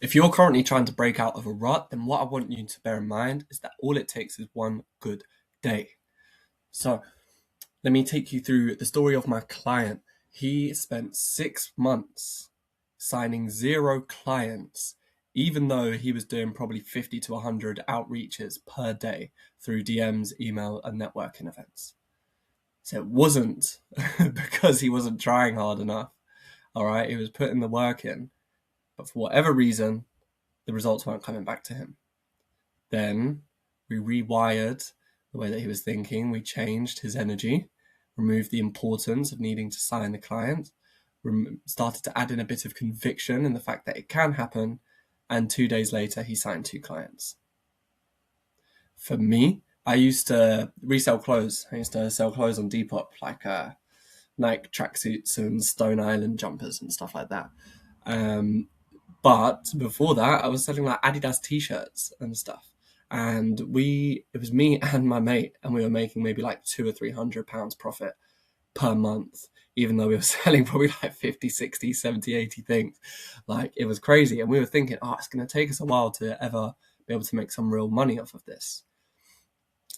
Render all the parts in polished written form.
If you're currently trying to break out of a rut, then what I want you to bear in mind is that all it takes is one good day. So let me take you through the story of my client. He spent 6 months signing zero clients, even though he was doing probably 50 to 100 outreaches per day through DMs, email, and networking events. So it wasn't because he wasn't trying hard enough. All right, he was putting the work in, but for whatever reason, the results weren't coming back to him. Then we rewired the way that he was thinking. We changed his energy, removed the importance of needing to sign the client, started to add in a bit of conviction in the fact that it can happen. And 2 days later, he signed 2 clients. For me, I used to resell clothes. I used to sell clothes on Depop, like Nike tracksuits and Stone Island jumpers and stuff like that. But before that, I was selling like Adidas t-shirts and stuff. And it was me and my mate, and we were making maybe like £200 or £300 profit per month, even though we were selling probably like 50, 60, 70, 80 things. Like, it was crazy. And we were thinking, oh, it's going to take us a while to ever be able to make some real money off of this.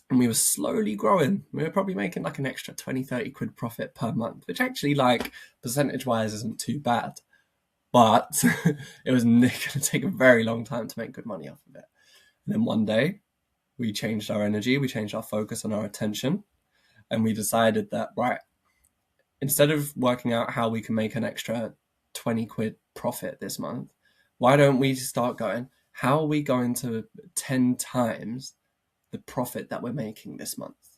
And we were slowly growing. We were probably making like an extra 20, 30 quid profit per month, which actually, like, percentage wise isn't too bad. But it was going to take a very long time to make good money off of it. And then one day, we changed our energy, we changed our focus and our attention, and we decided that, right, instead of working out how we can make an extra 20 quid profit this month, why don't we start going, how are we going to 10 times the profit that we're making this month?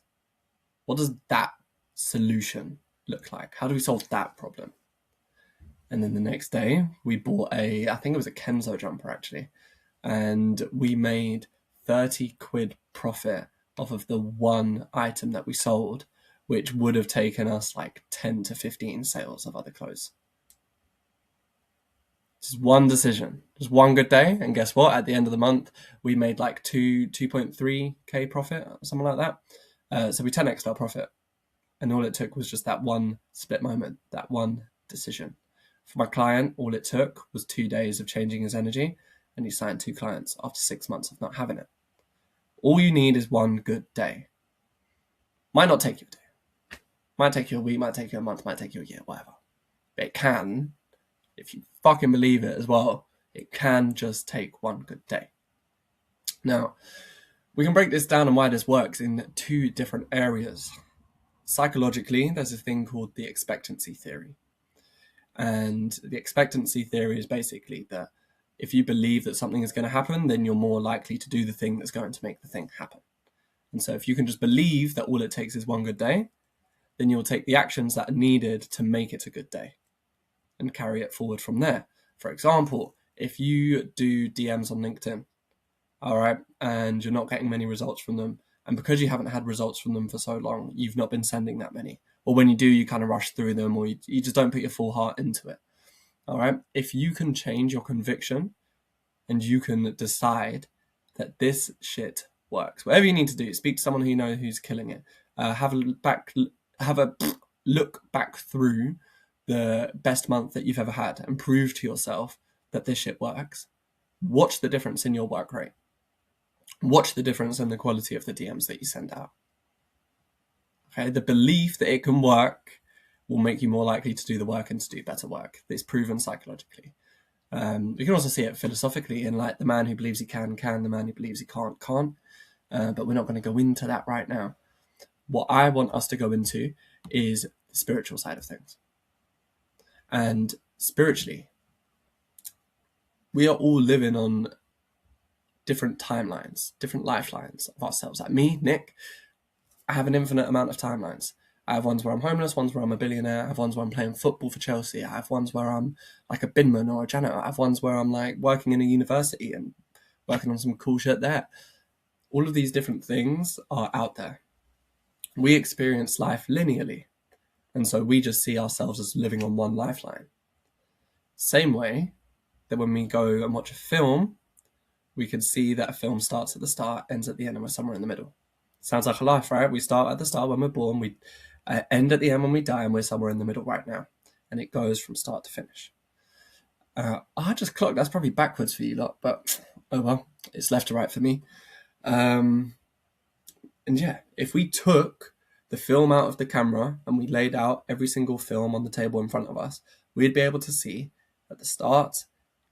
What does that solution look like? How do we solve that problem? And then the next day, we bought I think it was a Kenzo jumper actually, and we made 30 quid profit off of the one item that we sold, which would have taken us like 10 to 15 sales of other clothes. Just one decision, just one good day, and guess what? At the end of the month, we made like 2.3k profit, something like that. So we 10x'd our profit, and all it took was just that one split moment, that one decision. For my client, all it took was 2 days of changing his energy, and he signed 2 clients after 6 months of not having it. All you need is one good day. Might not take you a day. Might take you a week, might take you a month, might take you a year, whatever. But it can, if you fucking believe it as well, it can just take one good day. Now, we can break this down and why this works in 2 different areas. Psychologically, there's a thing called the expectancy theory. And the expectancy theory is basically that if you believe that something is going to happen, then you're more likely to do the thing that's going to make the thing happen. And so if you can just believe that all it takes is one good day, then you'll take the actions that are needed to make it a good day and carry it forward from there. For example, if you do DMs on LinkedIn, all right, and you're not getting many results from them, and because you haven't had results from them for so long, you've not been sending that many. Or when you do, you kind of rush through them, or you just don't put your full heart into it. All right. If you can change your conviction and you can decide that this shit works, whatever you need to do, speak to someone who you know who's killing it. Have a look back through the best month that you've ever had and prove to yourself that this shit works. Watch the difference in your work rate. Watch the difference in the quality of the DMs that you send out. Okay, the belief that it can work will make you more likely to do the work and to do better work. It's proven psychologically. You can also see it philosophically in like the man who believes he can, the man who believes he can't. But we're not going to go into that right now. What I want us to go into is the spiritual side of things. And spiritually, we are all living on different timelines, different lifelines of ourselves. Like me, Nick, I have an infinite amount of timelines. I have ones where I'm homeless, ones where I'm a billionaire, I have ones where I'm playing football for Chelsea, I have ones where I'm like a binman or a janitor, I have ones where I'm like working in a university and working on some cool shit there. All of these different things are out there. We experience life linearly, and so we just see ourselves as living on one lifeline. Same way that when we go and watch a film, we can see that a film starts at the start, ends at the end, and we're somewhere in the middle. Sounds like a life, right? We start at the start when we're born, we end at the end when we die, and we're somewhere in the middle right now. And it goes from start to finish. I just clocked that's probably backwards for you lot, but oh well, it's left to right for me. And yeah, if we took the film out of the camera and we laid out every single film on the table in front of us, we'd be able to see that the start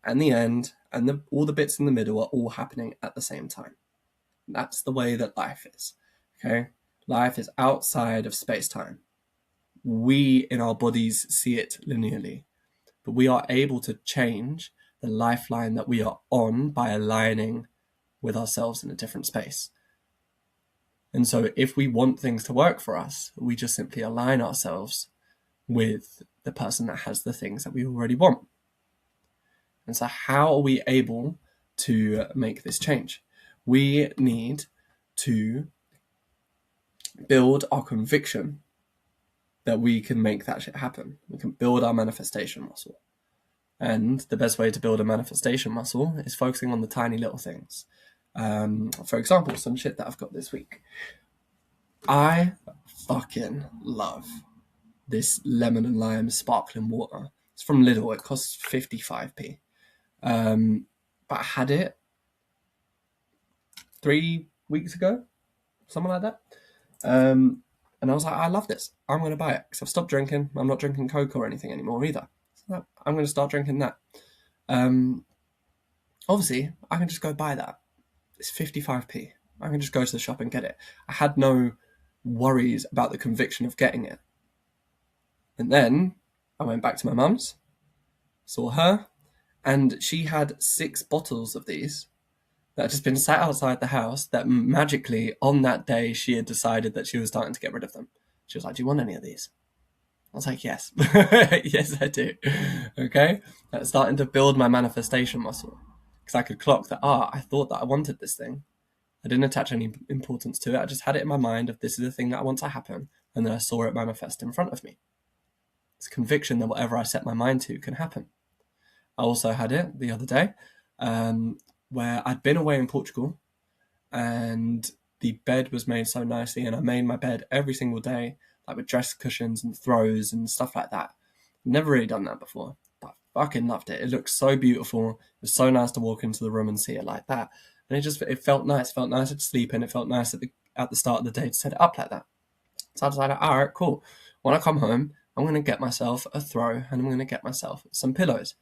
and the end and all the bits in the middle are all happening at the same time. That's the way that life is. Okay? Life is outside of space-time. We, in our bodies, see it linearly, but we are able to change the lifeline that we are on by aligning with ourselves in a different space. And so if we want things to work for us, we just simply align ourselves with the person that has the things that we already want. And so how are we able to make this change? We need to build our conviction that we can make that shit happen. We can build our manifestation muscle. And the best way to build a manifestation muscle is focusing on the tiny little things. For example, some shit that I've got this week. I fucking love this lemon and lime sparkling water. It's from Lidl. It costs 55p. But I had it 3 weeks ago, something like that. And I was like, I love this. I'm going to buy it because I've stopped drinking. I'm not drinking Coke or anything anymore either. So I'm going to start drinking that. Obviously, I can just go buy that. It's 55p. I can just go to the shop and get it. I had no worries about the conviction of getting it. And then I went back to my mum's, saw her, and she had 6 bottles of these that had just been sat outside the house that magically on that day she had decided that she was starting to get rid of them. She was like, do you want any of these? I was like, yes. Yes, I do. Okay? That's starting to build my manifestation muscle. Because I could clock that, I thought that I wanted this thing. I didn't attach any importance to it. I just had it in my mind of this is the thing that I want to happen. And then I saw it manifest in front of me. It's conviction that whatever I set my mind to can happen. I also had it the other day where I'd been away in Portugal and the bed was made so nicely, and I made my bed every single day, like with dress cushions and throws and stuff like that. Never really done that before, but I fucking loved it. It looked so beautiful. It was so nice to walk into the room and see it like that. And it felt nice. It felt nice to sleep in. It felt nice at the start of the day to set it up like that. So I decided, all right, cool. When I come home, I'm going to get myself a throw and I'm going to get myself some pillows.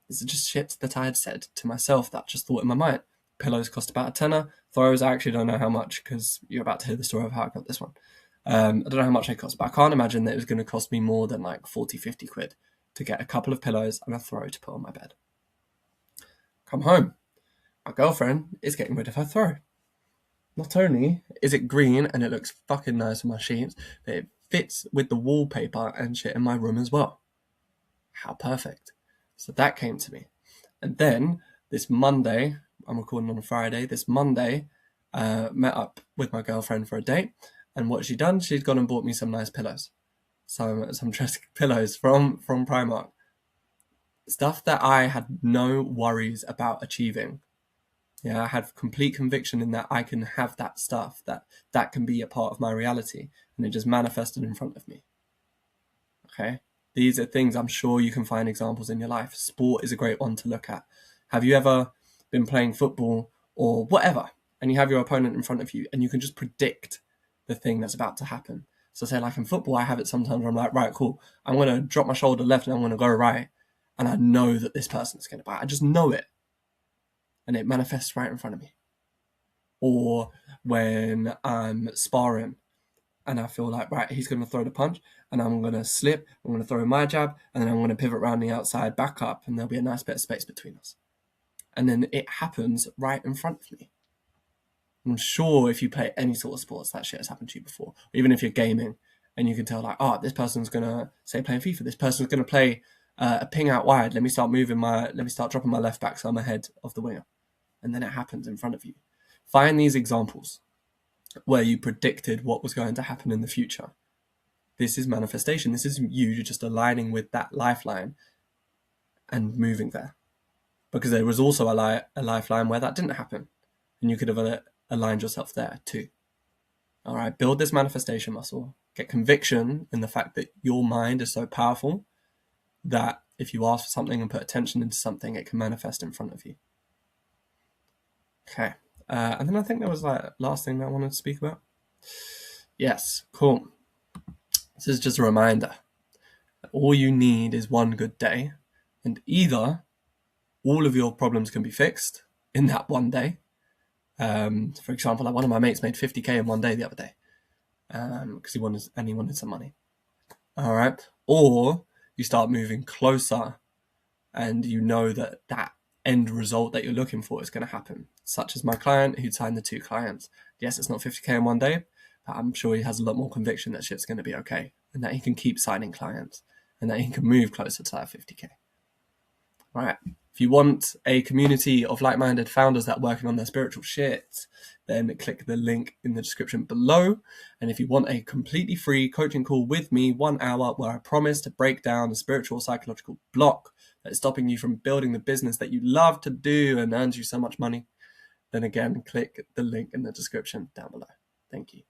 This is just shit that I had said to myself that I just thought in my mind. Pillows cost about a tenner. Throws, I actually don't know how much because you're about to hear the story of how I got this one. I don't know how much they cost, but I can't imagine that it was going to cost me more than like 40, 50 quid to get a couple of pillows and a throw to put on my bed. Come home. My girlfriend is getting rid of her throw. Not only is it green and it looks fucking nice on my sheets, but it fits with the wallpaper and shit in my room as well. How perfect. So that came to me. And then this Monday, I'm recording on a Friday, this Monday, met up with my girlfriend for a date. And what she'd done, she'd gone and bought me some nice pillows. Some dress pillows from Primark. Stuff that I had no worries about achieving. Yeah, I had complete conviction in that I can have that stuff, that can be a part of my reality. And it just manifested in front of me. Okay? These are things I'm sure you can find examples in your life. Sport is a great one to look at. Have you ever been playing football or whatever, and you have your opponent in front of you, and you can just predict the thing that's about to happen? So say like in football, I have it sometimes where I'm like, right, cool, I'm going to drop my shoulder left and I'm going to go right, and I know that this person's going to bite. I just know it. And it manifests right in front of me. Or when I'm sparring, and I feel like, right, he's going to throw the punch, and I'm going to slip, I'm going to throw my jab, and then I'm going to pivot around the outside, back up, and there'll be a nice bit of space between us. And then it happens right in front of me. I'm sure if you play any sort of sports, that shit has happened to you before. Or even if you're gaming, and you can tell, like, this person's going to, say, playing FIFA, this person's going to play a ping out wide, let me start dropping my left back so I'm ahead of the winger. And then it happens in front of you. Find these examples where you predicted what was going to happen in the future. This is manifestation. This is you just aligning with that lifeline and moving there. Because there was also a lifeline where that didn't happen. And you could have aligned yourself there too. All right, build this manifestation muscle. Get conviction in the fact that your mind is so powerful that if you ask for something and put attention into something, it can manifest in front of you. Okay. And then I think there was like last thing that I wanted to speak about. Yes, cool. This is just a reminder. All you need is one good day, and either all of your problems can be fixed in that one day. For example, like one of my mates made 50k in one day the other day because he wanted some money. All right. Or you start moving closer and you know that end result that you're looking for is going to happen. Such as my client who signed the 2 clients. Yes, it's not 50k in one day, but I'm sure he has a lot more conviction that shit's going to be okay and that he can keep signing clients and that he can move closer to that 50k. All right. If you want a community of like-minded founders that are working on their spiritual shit, then click the link in the description below. And if you want a completely free coaching call with me, 1 hour, where I promise to break down the spiritual psychological block that is stopping you from building the business that you love to do and earns you so much money, then again, click the link in the description down below. Thank you.